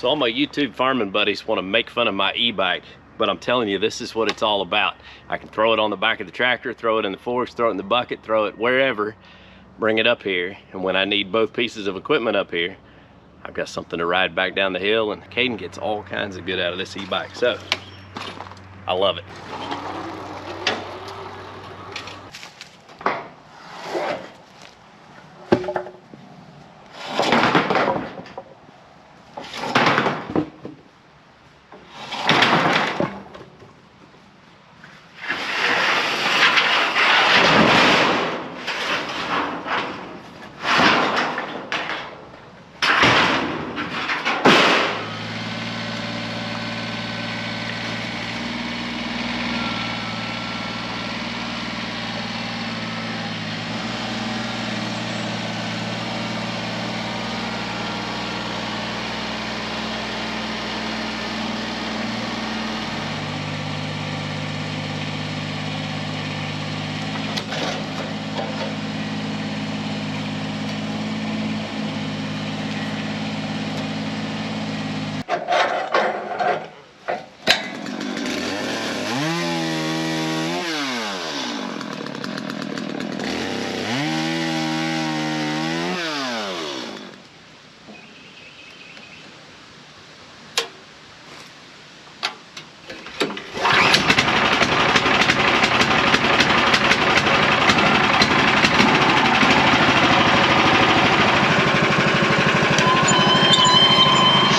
So all my YouTube farming buddies want to make fun of my e-bike, but I'm telling you, this is what it's all about. I can throw it on the back of the tractor, throw it in the forks, throw it in the bucket, throw it wherever, bring it up here, and when I need both pieces of equipment up here, I've got something to ride back down the hill, and Caden gets all kinds of good out of this e-bike, so I love it.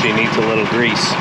She needs a little grease.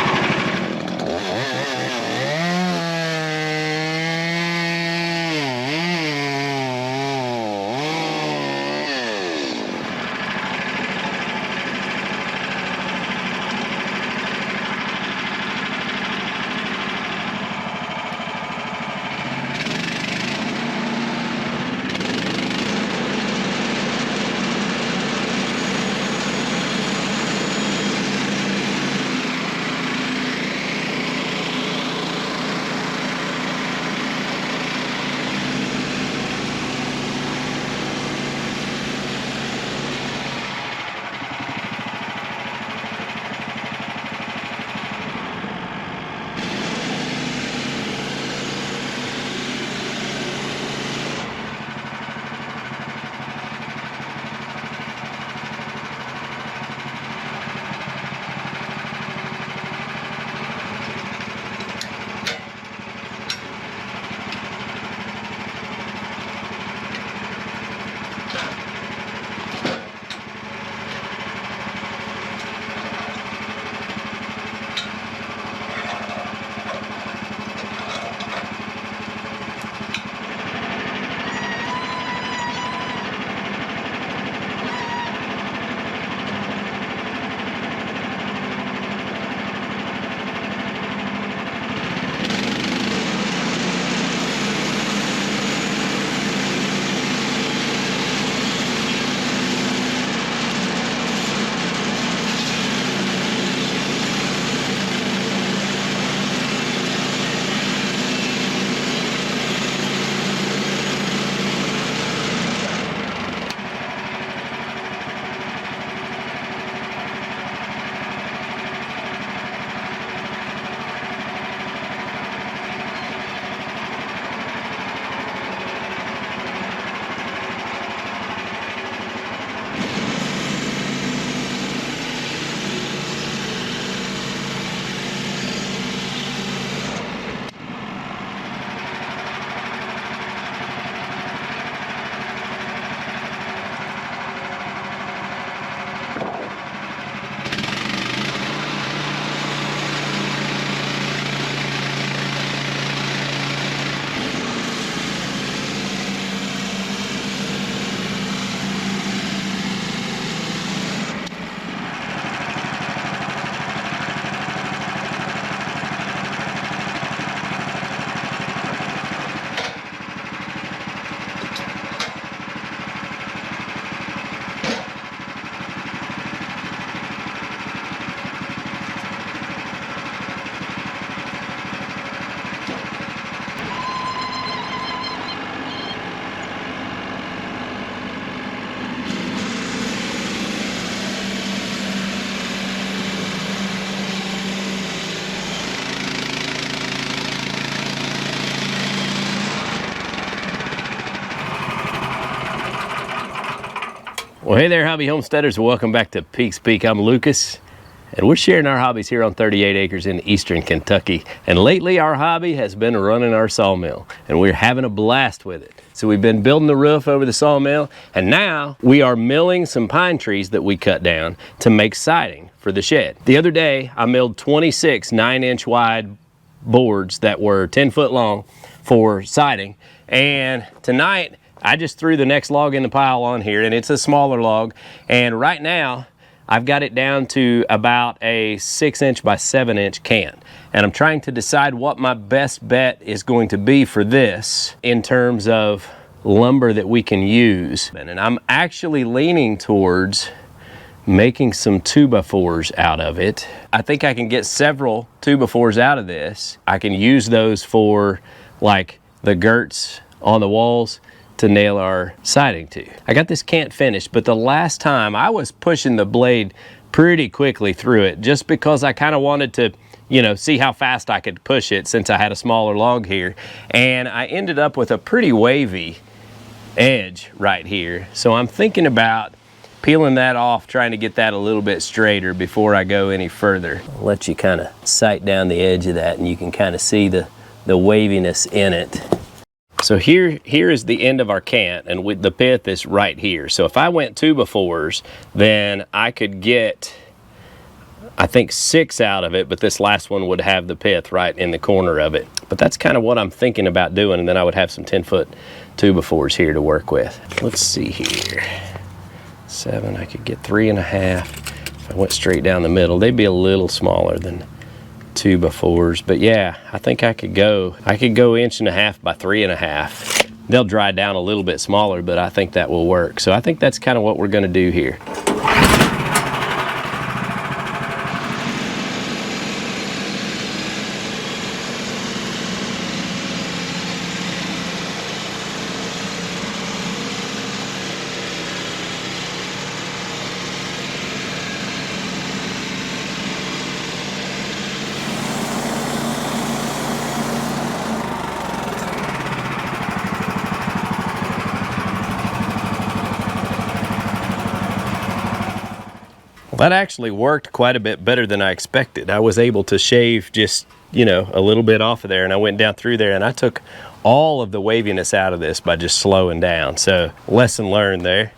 Well, hey there, hobby homesteaders. Welcome back to Peaks Peak. I'm Lucas, and we're sharing our hobbies here on 38 acres in eastern Kentucky. And lately, our hobby has been running our sawmill, and we're having a blast with it. So we've been building the roof over the sawmill, and now we are milling some pine trees that we cut down to make siding for the shed. The other day, I milled 26 9-inch wide boards that were 10 foot long for siding, and tonight, I just threw the next log in the pile on here, and it's a smaller log. And right now, I've got it down to about a 6-inch by 7-inch can. And I'm trying to decide what my best bet is going to be for this in terms of lumber that we can use. And I'm actually leaning towards making some 2x4s out of it. I think I can get several 2x4s out of this. I can use those for like the girts on the walls to nail our siding to. I got this cant finished, but the last time I was pushing the blade pretty quickly through it just because I kind of wanted to, you know, see how fast I could push it since I had a smaller log here. And I ended up with a pretty wavy edge right here. So I'm thinking about peeling that off, trying to get that a little bit straighter before I go any further. I'll let you kind of sight down the edge of that and you can kind of see the waviness in it. So here is the end of our cant, and with the pith is right here. So if I went 2x4s, then I could get, I think, 6 out of it, but this last one would have the pith right in the corner of it. But that's kind of what I'm thinking about doing, and then I would have some 10-foot 2x4s here to work with. Let's see here. 7, I could get 3.5. If I went straight down the middle, they'd be a little smaller than 2x4s, but yeah, I think I could go 1.5 inches by 3.5. They'll dry down a little bit smaller, but I think that will work. So I think that's kind of what we're going to do here. That actually worked quite a bit better than I expected. I was able to shave just, you know, a little bit off of there, and I went down through there and I took all of the waviness out of this by just slowing down. So lesson learned there.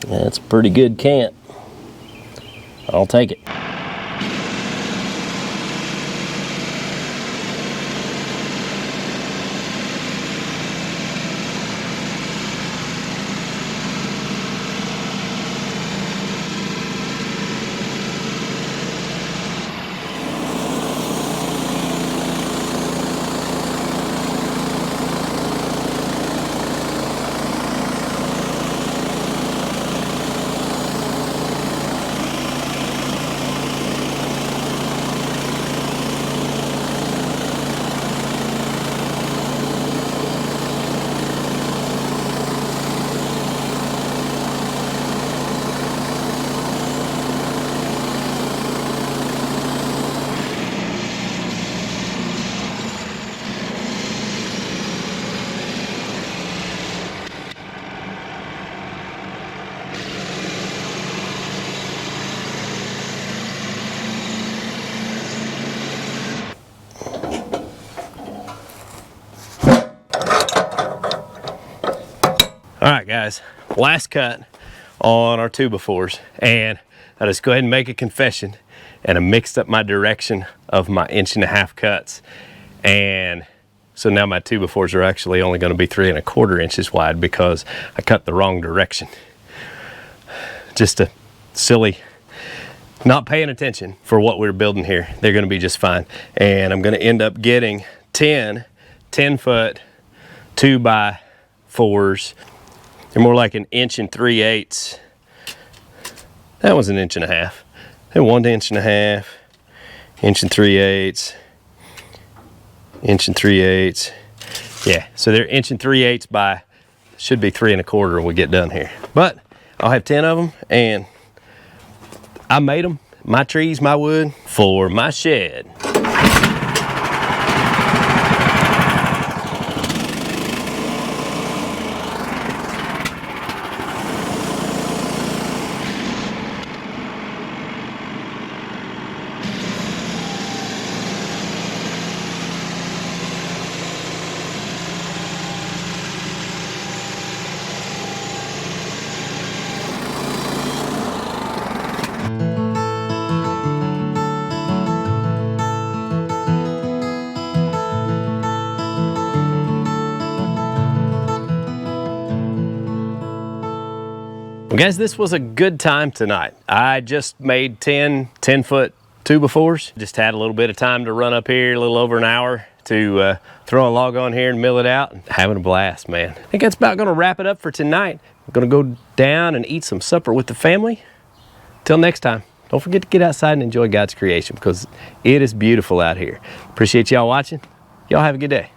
That's a pretty good cant. I'll take it. All right, guys, last cut on our 2x4s, and I'll just go ahead and make a confession, and I mixed up my direction of my 1.5-inch cuts, and so now my 2x4s are actually only going to be 3.25 inches wide because I cut the wrong direction. Just a silly, not paying attention for what we're building here. They're going to be just fine, and I'm going to end up getting 10 10-foot 2x4s. They're more like 1 3/8. That was 1.5 inches. And 1 1.5 inches, 1 3/8, 1 3/8. Yeah, so they're 1 3/8 by, should be 3.25 when we get done here. But I'll have 10 of them, and I made them, my trees, my wood, for my shed. Well, guys, this was a good time tonight. I just made 10-foot 2x4s. Just had a little bit of time to run up here, a little over an hour to throw a log on here and mill it out. Having a blast, man. I think that's about gonna wrap it up for tonight. I'm gonna go down and eat some supper with the family. Till next time, don't forget to get outside and enjoy God's creation because it is beautiful out here. Appreciate y'all watching. Y'all have a good day.